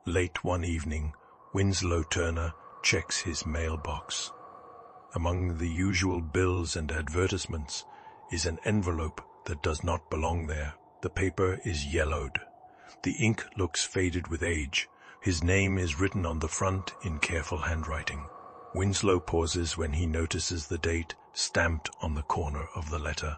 Late one evening, Winslow Turner checks his mailbox. Among the usual bills and advertisements is an envelope that does not belong there. The paper is yellowed. The ink looks faded with age. His name is written on the front in careful handwriting. Winslow pauses when he notices the date stamped on the corner of the letter.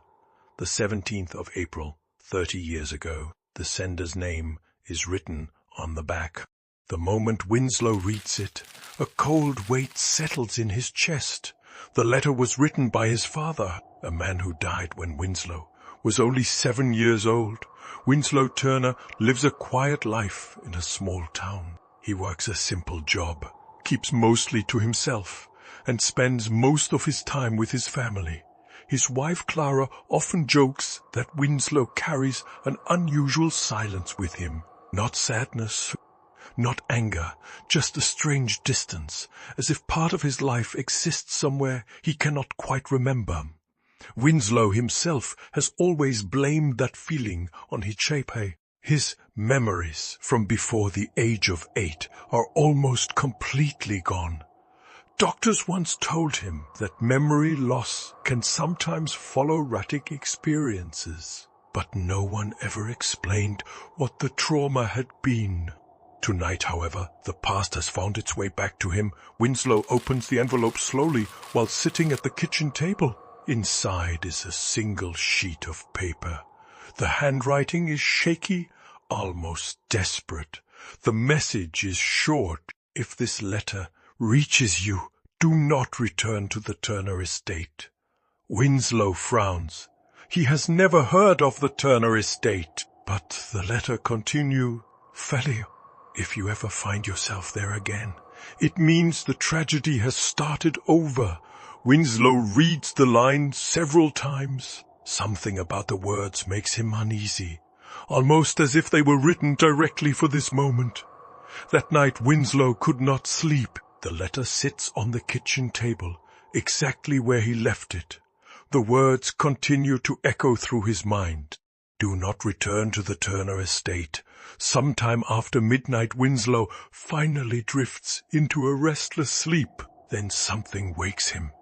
The 17th of April, 30 years ago. The sender's name is written on the back. The moment Winslow reads it, a cold weight settles in his chest. The letter was written by his father, a man who died when Winslow was only 7 years old. Winslow Turner lives a quiet life in a small town. He works a simple job, keeps mostly to himself, and spends most of his time with his family. His wife Clara often jokes that Winslow carries an unusual silence with him. Not sadness, not anger, just a strange distance, as if part of his life exists somewhere he cannot quite remember. Winslow himself has always blamed that feeling on Hichepe. His memories from before the age of 8 are almost completely gone. Doctors once told him that memory loss can sometimes follow erratic experiences, but no one ever explained what the trauma had been. Tonight, however, the past has found its way back to him. Winslow opens the envelope slowly while sitting at the kitchen table. Inside is a single sheet of paper. The handwriting is shaky, almost desperate. The message is short. If this letter reaches you, do not return to the Turner estate. Winslow frowns. He has never heard of the Turner estate. But the letter continues, Felio, if you ever find yourself there again, it means the tragedy has started over. Winslow reads the line several times. Something about the words makes him uneasy, almost as if they were written directly for this moment. That night Winslow could not sleep. The letter sits on the kitchen table, exactly where he left it. The words continue to echo through his mind. Do not return to the Turner estate. Sometime after midnight, Winslow finally drifts into a restless sleep. Then something wakes him.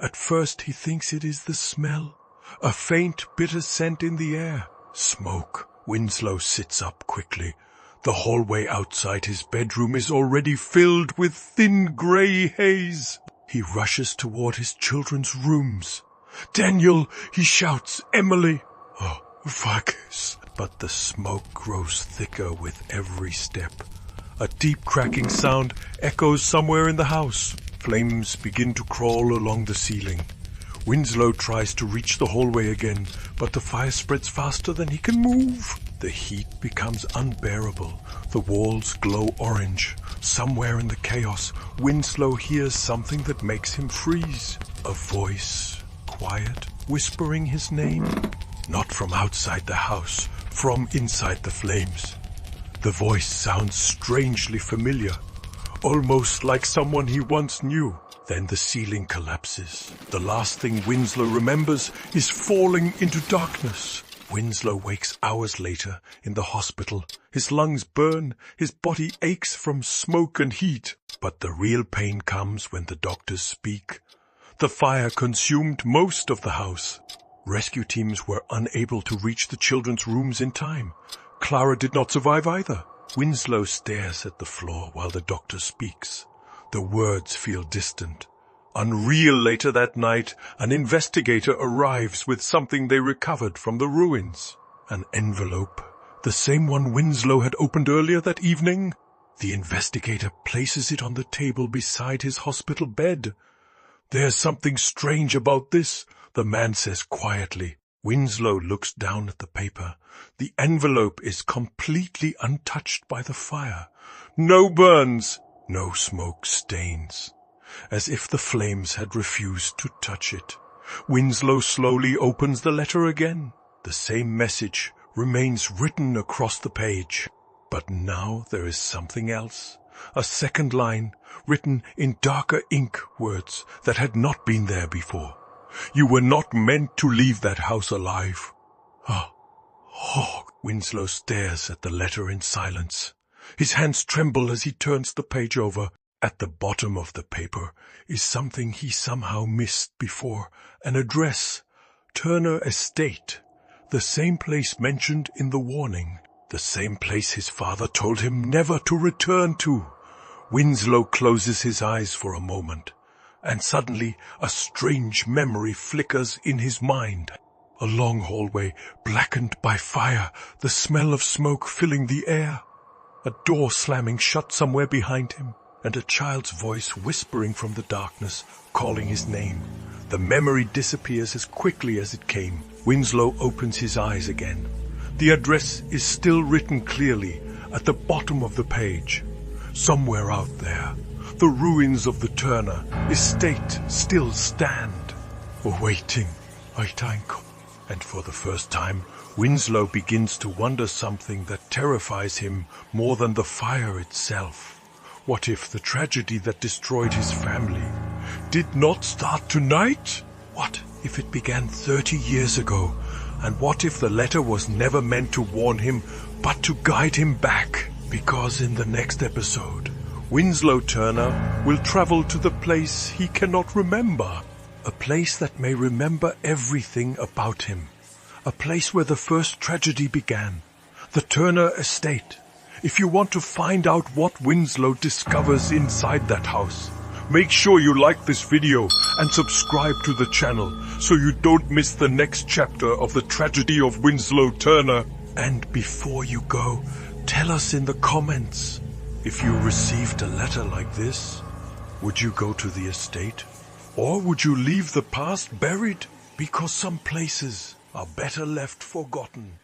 At first he thinks it is the smell, a faint, bitter scent in the air. Smoke. Winslow sits up quickly. The hallway outside his bedroom is already filled with thin grey haze. He rushes toward his children's rooms. Daniel, he shouts, Emily. Oh, Vargas. But the smoke grows thicker with every step. A deep cracking sound echoes somewhere in the house. Flames begin to crawl along the ceiling. Winslow tries to reach the hallway again, but the fire spreads faster than he can move. The heat becomes unbearable. The walls glow orange. Somewhere in the chaos, Winslow hears something that makes him freeze. A voice, quiet, whispering his name. Not from outside the house, from inside the flames. The voice sounds strangely familiar, almost like someone he once knew. Then the ceiling collapses. The last thing Winslow remembers is falling into darkness. Winslow wakes hours later in the hospital. His lungs burn, his body aches from smoke and heat. But the real pain comes when the doctors speak. The fire consumed most of the house. Rescue teams were unable to reach the children's rooms in time. Clara did not survive either. Winslow stares at the floor while the doctor speaks. The words feel distant. Unreal. Later that night, an investigator arrives with something they recovered from the ruins. An envelope, the same one Winslow had opened earlier that evening. The investigator places it on the table beside his hospital bed. There's something strange about this, the man says quietly. Winslow looks down at the paper. The envelope is completely untouched by the fire. No burns, no smoke stains. As if the flames had refused to touch it. Winslow slowly opens the letter again. The same message remains written across the page. But now there is something else. A second line, written in darker ink words that had not been there before. You were not meant to leave that house alive. Winslow stares at the letter in silence. His hands tremble as he turns the page over. At the bottom of the paper is something he somehow missed before, an address. Turner Estate. The same place mentioned in the warning. The same place his father told him never to return to. Winslow closes his eyes for a moment, and suddenly a strange memory flickers in his mind. A long hallway, blackened by fire, the smell of smoke filling the air. A door slamming shut somewhere behind him, and a child's voice whispering from the darkness, calling his name. The memory disappears as quickly as it came. Winslow opens his eyes again. The address is still written clearly at the bottom of the page. Somewhere out there, the ruins of the Turner estate still stand, awaiting a time. And for the first time, Winslow begins to wonder something that terrifies him more than the fire itself. What if the tragedy that destroyed his family did not start tonight? What if it began 30 years ago? And what if the letter was never meant to warn him, but to guide him back? Because in the next episode, Winslow Turner will travel to the place he cannot remember. A place that may remember everything about him. A place where the first tragedy began. The Turner Estate. If you want to find out what Winslow discovers inside that house, make sure you like this video and subscribe to the channel so you don't miss the next chapter of the Tragedy of Winslow Turner. And before you go, tell us in the comments, if you received a letter like this, would you go to the estate? Or would you leave the past buried? Because some places are better left forgotten.